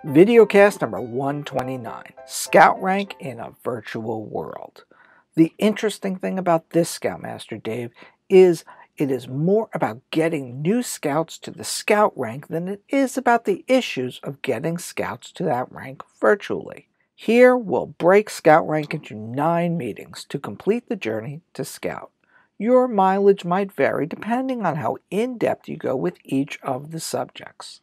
Videocast number 129, Scout Rank in a Virtual World. The interesting thing about this Scoutmaster, Dave, is it is more about getting new scouts to the Scout rank than it is about the issues of getting scouts to that rank virtually. Here we'll break Scout Rank into 9 meetings to complete the journey to Scout. Your mileage might vary depending on how in-depth you go with each of the subjects.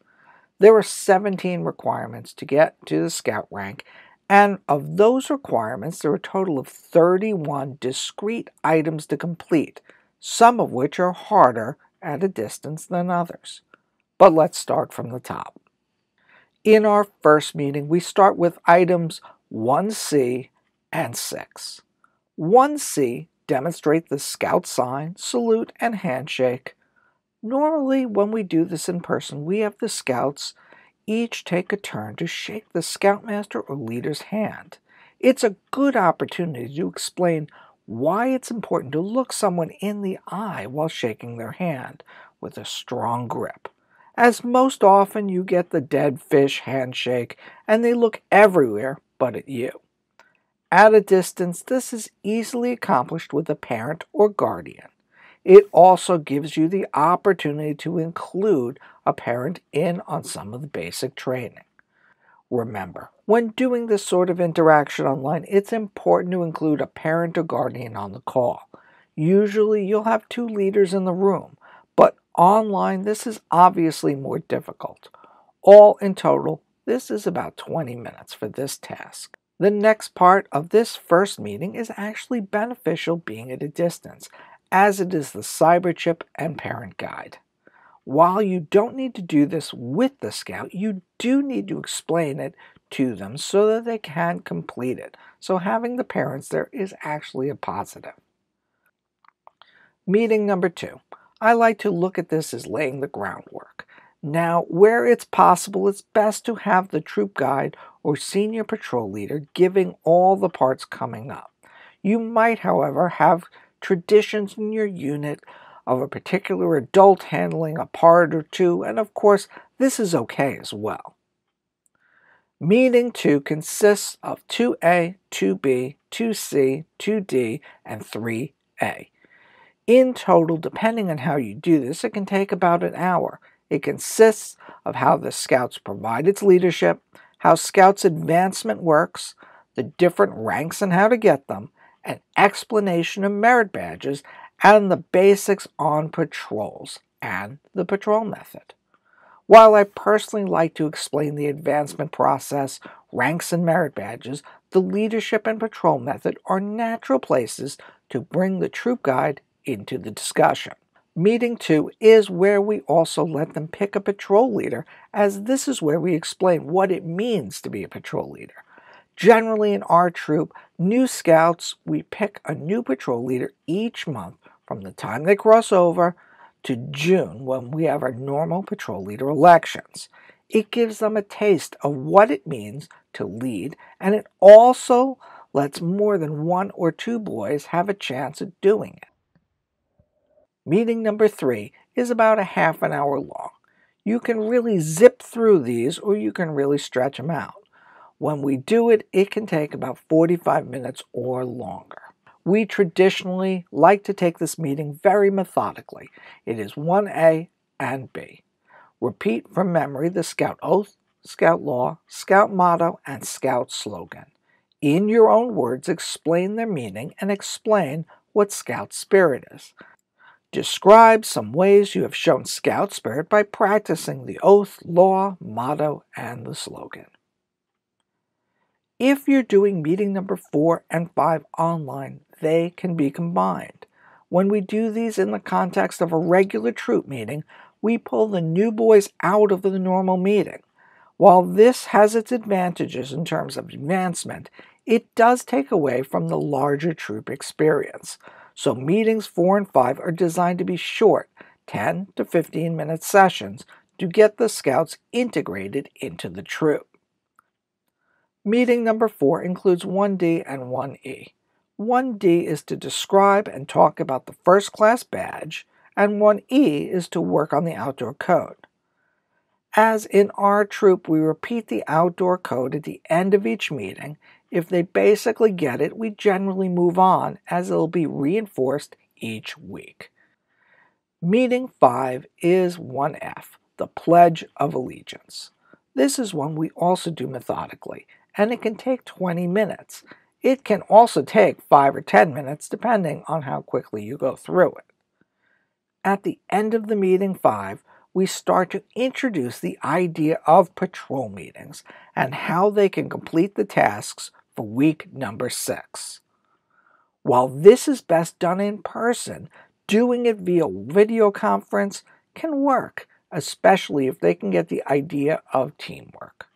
There are 17 requirements to get to the Scout rank, and of those requirements, there are a total of 31 discrete items to complete, some of which are harder at a distance than others. But let's start from the top. In our first meeting, we start with items 1C and 6. 1C demonstrate the Scout sign, salute, and handshake. Normally, when we do this in person, we have the Scouts each take a turn to shake the Scoutmaster or leader's hand. It's a good opportunity to explain why it's important to look someone in the eye while shaking their hand with a strong grip, as most often you get the dead fish handshake and they look everywhere but at you. At a distance, this is easily accomplished with a parent or guardian. It also gives you the opportunity to include a parent in on some of the basic training. Remember, when doing this sort of interaction online, it's important to include a parent or guardian on the call. Usually you'll have 2 leaders in the room, but online this is obviously more difficult. All in total, this is about 20 minutes for this task. The next part of this first meeting is actually beneficial being at a distance, as it is the cyber chip and parent guide. While you don't need to do this with the Scout, you do need to explain it to them so that they can complete it. So having the parents there is actually a positive. Meeting number 2. I like to look at this as laying the groundwork. Now, where it's possible, it's best to have the troop guide or senior patrol leader giving all the parts coming up. You might, however, have traditions in your unit of a particular adult handling a part or 2, and of course, this is okay as well. Meeting 2 consists of 2A, 2B, 2C, 2D, and 3A. In total, depending on how you do this, it can take about an hour. It consists of how the Scouts provide its leadership, how Scouts advancement works, the different ranks and how to get them, an explanation of merit badges, and the basics on patrols and the patrol method. While I personally like to explain the advancement process, ranks, and merit badges, the leadership and patrol method are natural places to bring the troop guide into the discussion. Meeting 2 is where we also let them pick a patrol leader, as this is where we explain what it means to be a patrol leader. Generally in our troop, new Scouts, we pick a new patrol leader each month from the time they cross over to June when we have our normal patrol leader elections. It gives them a taste of what it means to lead, and it also lets more than 1 or 2 boys have a chance at doing it. Meeting number 3 is about a half an hour long. You can really zip through these or you can really stretch them out. When we do it, it can take about 45 minutes or longer. We traditionally like to take this meeting very methodically. It is 1A and B. Repeat from memory the Scout Oath, Scout Law, Scout Motto, and Scout Slogan. In your own words, explain their meaning and explain what Scout Spirit is. Describe some ways you have shown Scout Spirit by practicing the Oath, Law, Motto, and the Slogan. If you're doing meeting number 4 and 5 online, they can be combined. When we do these in the context of a regular troop meeting, we pull the new boys out of the normal meeting. While this has its advantages in terms of advancement, it does take away from the larger troop experience. So meetings 4 and 5 are designed to be short, 10 to 15 minute sessions to get the Scouts integrated into the troop. Meeting number 4 includes 1D and 1E. 1D is to describe and talk about the first class badge, and 1E is to work on the outdoor code. As in our troop, we repeat the outdoor code at the end of each meeting. If they basically get it, we generally move on, as it'll be reinforced each week. Meeting 5 is 1F, the Pledge of Allegiance. This is one we also do methodically, and it can take 20 minutes. It can also take 5 or 10 minutes, depending on how quickly you go through it. At the end of the meeting 5, we start to introduce the idea of patrol meetings and how they can complete the tasks for week number 6. While this is best done in person, doing it via video conference can work, especially if they can get the idea of teamwork.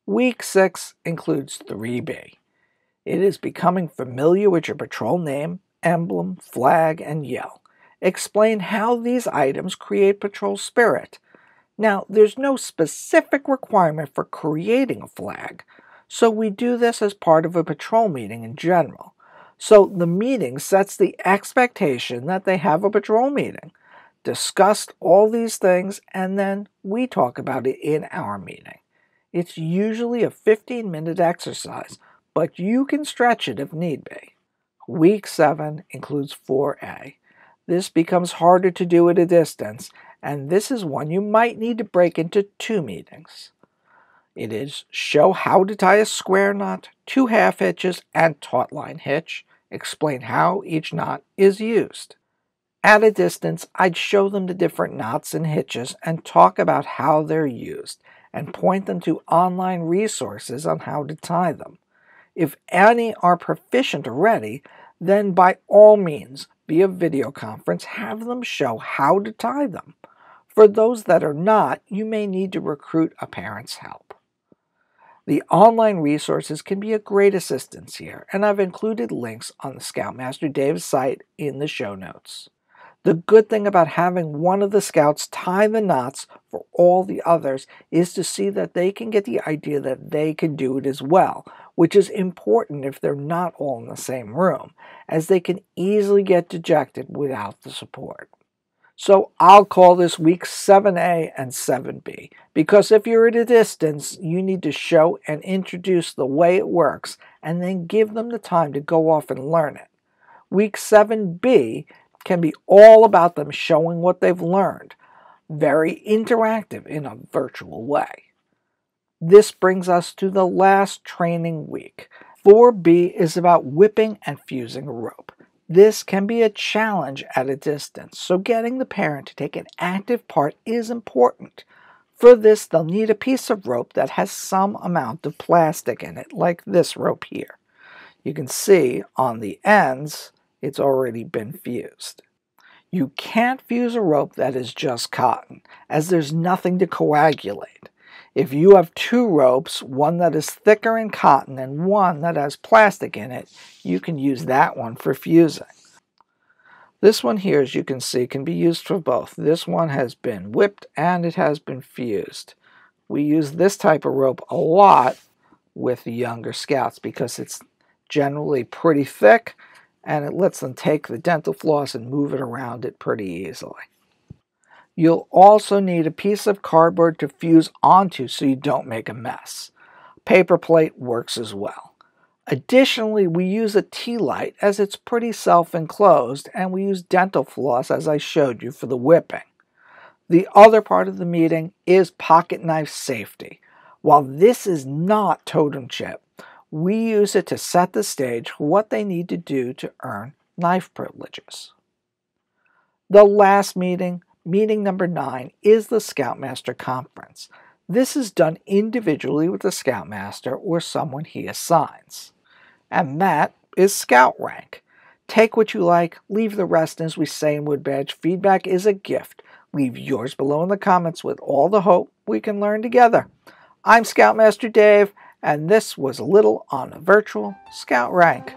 Week 6 includes 3B. It is becoming familiar with your patrol name, emblem, flag, and yell. Explain how these items create patrol spirit. Now, there's no specific requirement for creating a flag, so we do this as part of a patrol meeting in general. So the meeting sets the expectation that they have a patrol meeting, discussed all these things, and then we talk about it in our meeting. It's usually a 15-minute exercise, but you can stretch it if need be. Week 7 includes 4A. This becomes harder to do at a distance, and this is one you might need to break into 2 meetings. It is show how to tie a square knot, 2 half hitches, and taut line hitch. Explain how each knot is used. At a distance, I'd show them the different knots and hitches and talk about how they're used, and point them to online resources on how to tie them. If any are proficient already, then by all means, via video conference, have them show how to tie them. For those that are not, you may need to recruit a parent's help. The online resources can be a great assistance here, and I've included links on the Scoutmaster Dave's site in the show notes. The good thing about having one of the scouts tie the knots for all the others is to see that they can get the idea that they can do it as well, which is important if they're not all in the same room, as they can easily get dejected without the support. So I'll call this week 7A and 7B, because if you're at a distance, you need to show and introduce the way it works, and then give them the time to go off and learn it. Week 7B can be all about them showing what they've learned, very interactive in a virtual way. This brings us to the last training week. 4B is about whipping and fusing a rope. This can be a challenge at a distance, so getting the parent to take an active part is important. For this, they'll need a piece of rope that has some amount of plastic in it, like this rope here. You can see on the ends, it's already been fused. You can't fuse a rope that is just cotton, as there's nothing to coagulate. If you have 2 ropes, one that is thicker in cotton and one that has plastic in it, you can use that one for fusing. This one here, as you can see, can be used for both. This one has been whipped and it has been fused. We use this type of rope a lot with the younger scouts because it's generally pretty thick and it lets them take the dental floss and move it around it pretty easily. You'll also need a piece of cardboard to fuse onto so you don't make a mess. Paper plate works as well. Additionally, we use a tea light as it's pretty self-enclosed, and we use dental floss as I showed you for the whipping. The other part of the meeting is pocket knife safety. While this is not totem chip, we use it to set the stage for what they need to do to earn knife privileges. The last meeting, meeting number 9, is the Scoutmaster Conference. This is done individually with the Scoutmaster or someone he assigns. And that is Scout rank. Take what you like, leave the rest, as we say in Woodbadge. Feedback is a gift. Leave yours below in the comments with all the hope we can learn together. I'm Scoutmaster Dave, and this was a little on a virtual Scout rank.